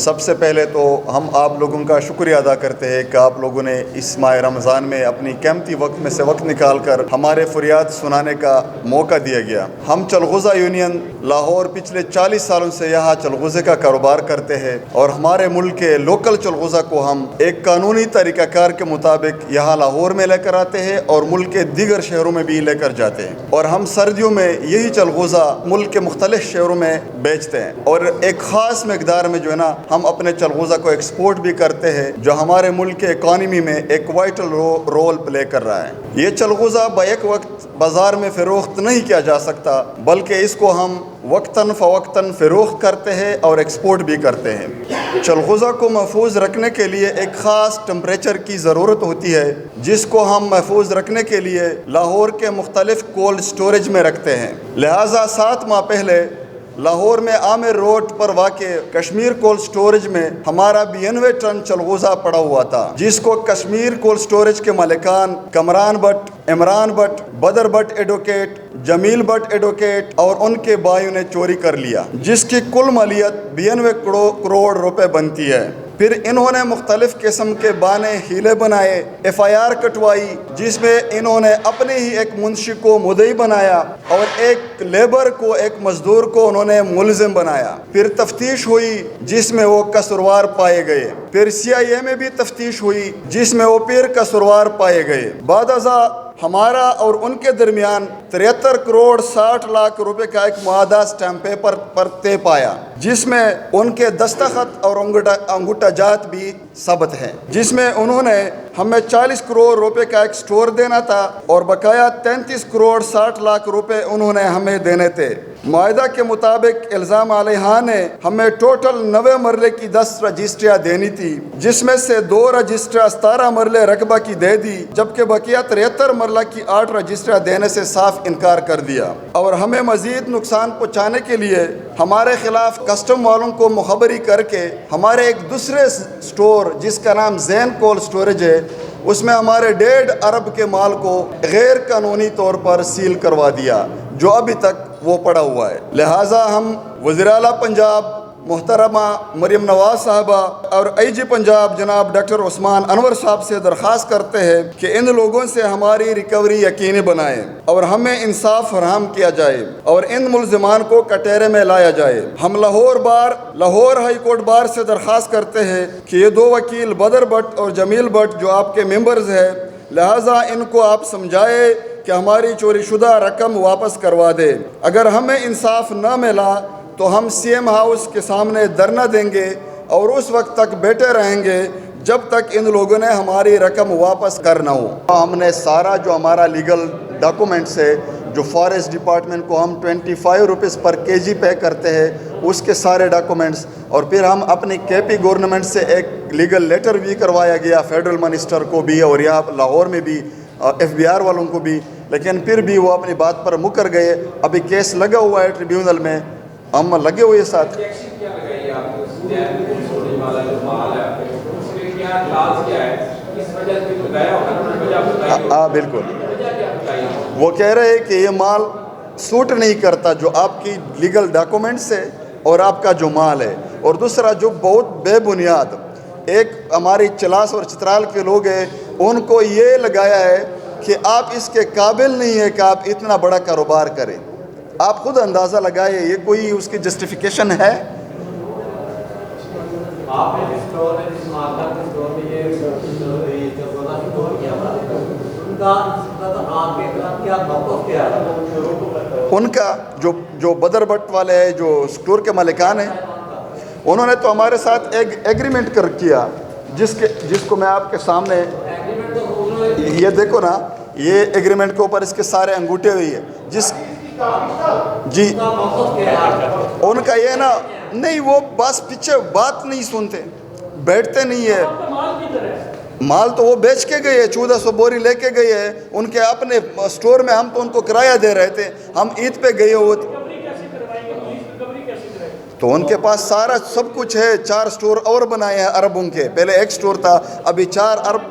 سب سے پہلے تو ہم آپ لوگوں کا شکریہ ادا کرتے ہیں کہ آپ لوگوں نے اس ماہ رمضان میں اپنی قیمتی وقت میں سے وقت نکال کر ہمارے فریاد سنانے کا موقع دیا گیا۔ ہم چلغوزہ یونین لاہور پچھلے 40 سالوں سے یہاں چلغوزے کا کاروبار کرتے ہیں، اور ہمارے ملک کے لوکل چلغوزہ کو ہم ایک قانونی طریقہ کار کے مطابق یہاں لاہور میں لے کر آتے ہیں اور ملک کے دیگر شہروں میں بھی لے کر جاتے ہیں، اور ہم سردیوں میں یہی چلغوزہ ملک کے مختلف شہروں میں بیچتے ہیں، اور ایک خاص مقدار میں جو ہے نا ہم اپنے چلغوزہ کو ایکسپورٹ بھی کرتے ہیں، جو ہمارے ملک کے اکانومی میں ایک وائٹل رول پلے کر رہا ہے۔ یہ چلغوزہ بیک وقت بازار میں فروخت نہیں کیا جا سکتا، بلکہ اس کو ہم وقتاً فوقتاً فروخت کرتے ہیں اور ایکسپورٹ بھی کرتے ہیں۔ چلغوزہ کو محفوظ رکھنے کے لیے ایک خاص ٹمپریچر کی ضرورت ہوتی ہے، جس کو ہم محفوظ رکھنے کے لیے لاہور کے مختلف کولڈ سٹوریج میں رکھتے ہیں۔ لہٰذا 7 ماہ پہلے لاہور میں عامر روڈ پر واقع کشمیر کولڈ سٹوریج میں ہمارا 92 ٹن چلغوزہ پڑا ہوا تھا، جس کو کشمیر کولڈ سٹوریج کے مالکان کمران بٹ، عمران بٹ، بدر بٹ ایڈوکیٹ، جمیل بٹ ایڈوکیٹ اور ان کے بھائیوں نے چوری کر لیا، جس کی کل مالیت 92 کروڑ روپے بنتی ہے۔ پھر انہوں نے مختلف قسم کے بانے ہیلے بنائے، FIR کٹوائی، جس میں انہوں نے اپنے ہی ایک منشی کو مدعی بنایا اور ایک لیبر کو، ایک مزدور کو انہوں نے ملزم بنایا۔ پھر تفتیش ہوئی جس میں وہ قصوروار پائے گئے۔ پھر CIA میں بھی تفتیش ہوئی جس میں وہ پھر قصوروار پائے گئے۔ بعد ازاں ہمارا اور ان کے درمیان 73 کروڑ 60 لاکھ روپے کا ایک معاہدہ اسٹیمپ پیپر پر طے پایا، جس میں ان کے دستخط اور انگوٹھا جات بھی ثبت ہیں، جس میں انہوں نے ہمیں 40 کروڑ روپے کا ایک سٹور دینا تھا اور بقایا 33 کروڑ 60 لاکھ روپے انہوں نے ہمیں دینے تھے۔ معاہدہ کے مطابق الزام علیہ نے ہمیں ٹوٹل 90 مرلے کی 10 رجسٹریاں دینی تھی، جس میں سے 2 رجسٹریاں 17 مرلے رقبہ کی دے دی، جبکہ بقیہ 73 مرلہ کی 8 رجسٹریاں دینے سے صاف انکار کر دیا، اور ہمیں مزید نقصان پہنچانے کے لیے ہمارے خلاف کسٹم والوں کو مخبری کر کے ہمارے ایک دوسرے سٹور جس کا نام زین کولڈ سٹوریج ہے، اس میں ہمارے 1.5 ارب کے مال کو غیر قانونی طور پر سیل کروا دیا، جو ابھی تک وہ پڑا ہوا ہے۔ لہٰذا ہم وزیر اعلیٰ پنجاب محترمہ مریم نواز صاحبہ اور IG پنجاب جناب ڈاکٹر عثمان انور صاحب سے درخواست کرتے ہیں کہ ان لوگوں سے ہماری ریکوری یقینی بنائیں اور ہمیں انصاف فراہم کیا جائے اور ان ملزمان کو کٹہرے میں لایا جائے۔ ہم لاہور ہائی کورٹ بار سے درخواست کرتے ہیں کہ یہ 2 وکیل بدر بٹ اور جمیل بٹ جو آپ کے ممبرز ہیں، لہٰذا ان کو آپ سمجھائے کہ ہماری چوری شدہ رقم واپس کروا دے۔ اگر ہمیں انصاف نہ ملا تو ہم CM ہاؤس کے سامنے دھرنا دیں گے اور اس وقت تک بیٹھے رہیں گے جب تک ان لوگوں نے ہماری رقم واپس کرنا ہو۔ ہم نے سارا جو ہمارا لیگل ڈاکومنٹس ہے، جو فارسٹ ڈپارٹمنٹ کو ہم 25 روپیز پر kg پے کرتے ہیں، اس کے سارے ڈاکومنٹس، اور پھر ہم اپنی KP گورنمنٹ سے ایک لیگل لیٹر بھی کروایا گیا، فیڈرل منسٹر کو بھی اور یہاں لاہور میں بھی FBR والوں کو بھی، لیکن پھر بھی وہ اپنی بات پر مکر گئے۔ ابھی کیس لگا ہوا ہے ٹریبیونل میں، ہم لگے ہوئے ساتھ۔ ہاں بالکل، وہ کہہ رہے ہیں کہ یہ مال سوٹ نہیں کرتا جو آپ کی لیگل ڈاکومنٹس ہے اور آپ کا جو مال ہے، اور دوسرا جو بہت بے بنیاد ایک ہماری چلاس اور چترال کے لوگ ہیں، ان کو یہ لگایا ہے کہ آپ اس کے قابل نہیں ہیں کہ آپ اتنا بڑا کاروبار کریں۔ آپ خود اندازہ لگائے، یہ کوئی اس کی جسٹیفیکیشن ہے؟ ان کا جو بدر بٹ والے ہیں، جو سٹور کے مالکان ہیں، انہوں نے تو ہمارے ساتھ ایک ایگریمنٹ کیا، جس کو میں آپ کے سامنے، یہ دیکھو نا، یہ ایگریمنٹ کے اوپر اس کے سارے انگوٹھے ہوئی ہے، جی ان کا یہ نا، نہیں وہ بس پیچھے بات نہیں سنتے، بیٹھتے نہیں ہے۔ مال تو وہ بیچ کے گئے، 1400 بوری لے کے گئے ہیں ان کے اپنے سٹور میں، ہم تو ان کو کرایہ دے رہے تھے، ہم عید پہ گئے ہوئے تو ان کے پاس سارا سب کچھ ہے۔ 4 سٹور اور بنائے ہیں عربوں کے، پہلے ایک سٹور تھا، ابھی 4 ارب۔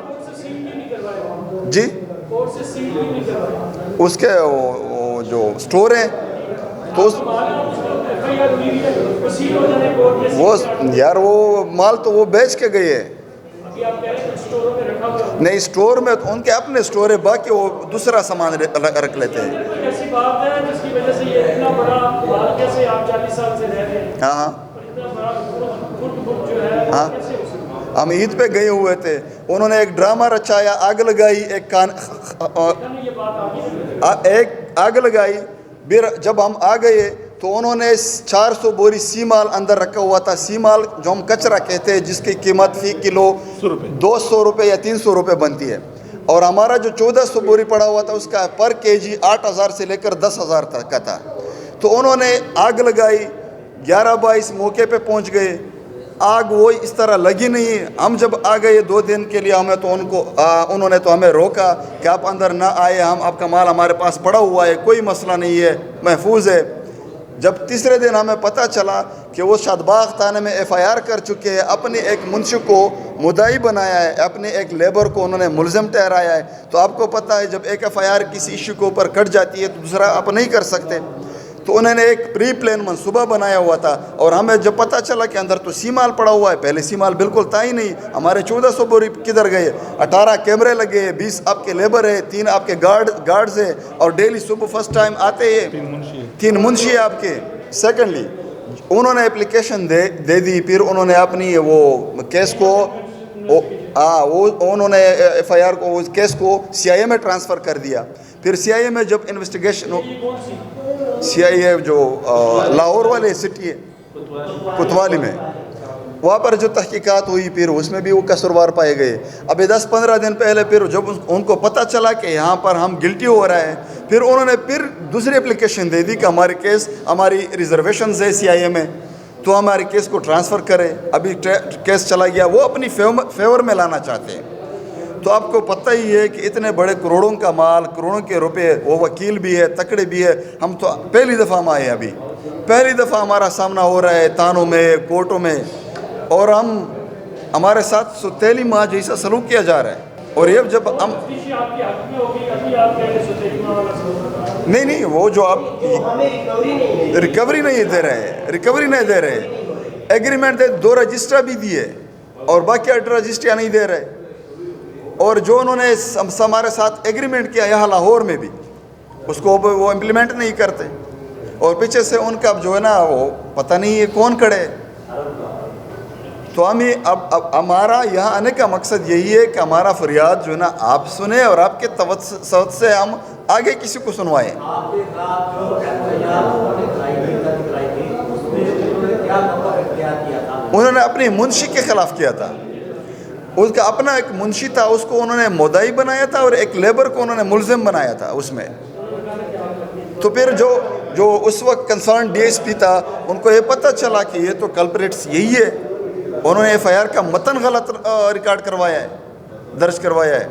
جی اس کے جو سٹور ہیں تو وہ یار وہ مال تو وہ بیچ کے گئے ہیں. نہیں اسٹور میں ان کے اپنے اسٹور ہے, باقی وہ دوسرا سامان رکھ لیتے ہیں. ایسی بات ہے جس کی وجہ سے یہ اتنا بڑا مال کیسے آپ 40 سال سے رہ رہے ہیں. ہاں اتنا بڑا خود جو ہے ہاں, کیسے ہو سکتا ہے؟ ہم عید پہ گئے ہوئے تھے, انہوں نے ایک ڈرامہ رچایا, آگ لگائی, یہ بات ایک آگ لگائی. پھر جب ہم آ گئے تو انہوں نے 400 بوری سی مال اندر رکھا ہوا تھا. سی مال جو ہم کچرا کہتے ہیں, جس کی قیمت فی کلو 200 روپے یا 300 روپے بنتی ہے, اور ہمارا جو 1400 بوری پڑا ہوا تھا اس کا پر کے جی 8000 سے لے کر 10,000 تک کا تھا. تو انہوں نے آگ لگائی, 11/22 موقع پہ پہنچ گئے, آگ وہ اس طرح لگی نہیں. ہم جب آ گئے 2 دن کے لیے ہمیں تو انہوں نے تو ہمیں روکا کہ آپ اندر نہ آئے, ہم آپ کا مال ہمارے پاس پڑا ہوا ہے, کوئی مسئلہ نہیں ہے, محفوظ ہے. جب تیسرے دن ہمیں پتہ چلا کہ وہ شادباغ تھانے میں FIR کر چکے ہیں, اپنے ایک منشی کو مدعی بنایا ہے, اپنے ایک لیبر کو انہوں نے ملزم ٹھہرایا ہے. تو آپ کو پتہ ہے جب ایک FIR کسی ایشو کے اوپر کٹ جاتی ہے تو دوسرا آپ نہیں کر سکتے. تو انہوں نے ایک پری پلان منصوبہ بنایا ہوا تھا, اور ہمیں جب پتہ چلا کہ اندر تو سی مال پڑا ہوا ہے, پہلے سی مال بالکل تھا ہی نہیں, ہمارے 1400 بوری کدھر گئے. 18 کیمرے لگے, 20 آپ کے لیبر ہے, 3 آپ کے گارڈز ہیں, اور ڈیلی صبح فرسٹ ٹائم آتے ہیں, 3 منشی ہے آپ کے. سیکنڈلی انہوں نے اپلیکیشن دے دی, پھر انہوں نے اپنی وہ کیس کو انہوں نے FIR کو کیس کو CIA میں ٹرانسفر کر دیا. پھر CIA میں جب انویسٹیگیشن, CIA جو لاہور والے سٹی ہے کوتوالی میں, وہاں پر جو تحقیقات ہوئی پھر اس میں بھی وہ قصوروار پائے گئے. ابھی 10-15 دن پہلے پھر جب ان کو پتہ چلا کہ یہاں پر ہم گلٹی ہو رہا ہے, پھر انہوں نے پھر دوسری اپلیکیشن دے دی کہ ہماری کیس, ہماری ریزرویشنز ہے CIA میں, تو ہماری کیس کو ٹرانسفر کرے. ابھی کیس چلا گیا, وہ اپنی فیور میں لانا چاہتے ہیں. تو آپ کو پتہ ہی ہے کہ اتنے بڑے کروڑوں کا مال, کروڑوں کے روپے, وہ وکیل بھی ہے, تکڑے بھی ہے. ہم تو پہلی دفعہ ہم آئے, ابھی پہلی دفعہ ہمارا سامنا ہو رہا ہے تانوں میں, کورٹوں میں, اور ہمارے ساتھ سوتیلی ماں جیسا سلوک کیا جا رہا ہے. اور یہ جب ہم نہیں وہ جو آپ ریکوری نہیں دے رہے, ایگریمنٹ دے 2 رجسٹر بھی دیے, اور باقی 8 رجسٹریاں نہیں دے رہے. اور جو انہوں نے ہمارے ساتھ ایگریمنٹ کیا یہاں لاہور میں بھی, اس کو وہ امپلیمنٹ نہیں کرتے. اور پیچھے سے ان کا جو ہے نا وہ پتہ نہیں ہے کون کھڑے. تو اب ہمارا یہاں آنے کا مقصد یہی ہے کہ ہمارا فریاد جو ہے نا آپ سنیں, اور آپ کے توسط سے ہم آگے کسی کو سنوائیں. انہوں نے اپنی منشی کے خلاف کیا تھا, اس کا اپنا ایک منشی تھا, اس کو انہوں نے مدعی بنایا تھا, اور ایک لیبر کو انہوں نے ملزم بنایا تھا اس میں. تو پھر جو اس وقت کنسرن DSP تھا, ان کو یہ پتہ چلا کہ یہ تو کلپریٹس یہی ہے, انہوں نے FIR کا متن غلط ریکارڈ کروایا ہے, درج کروایا ہے.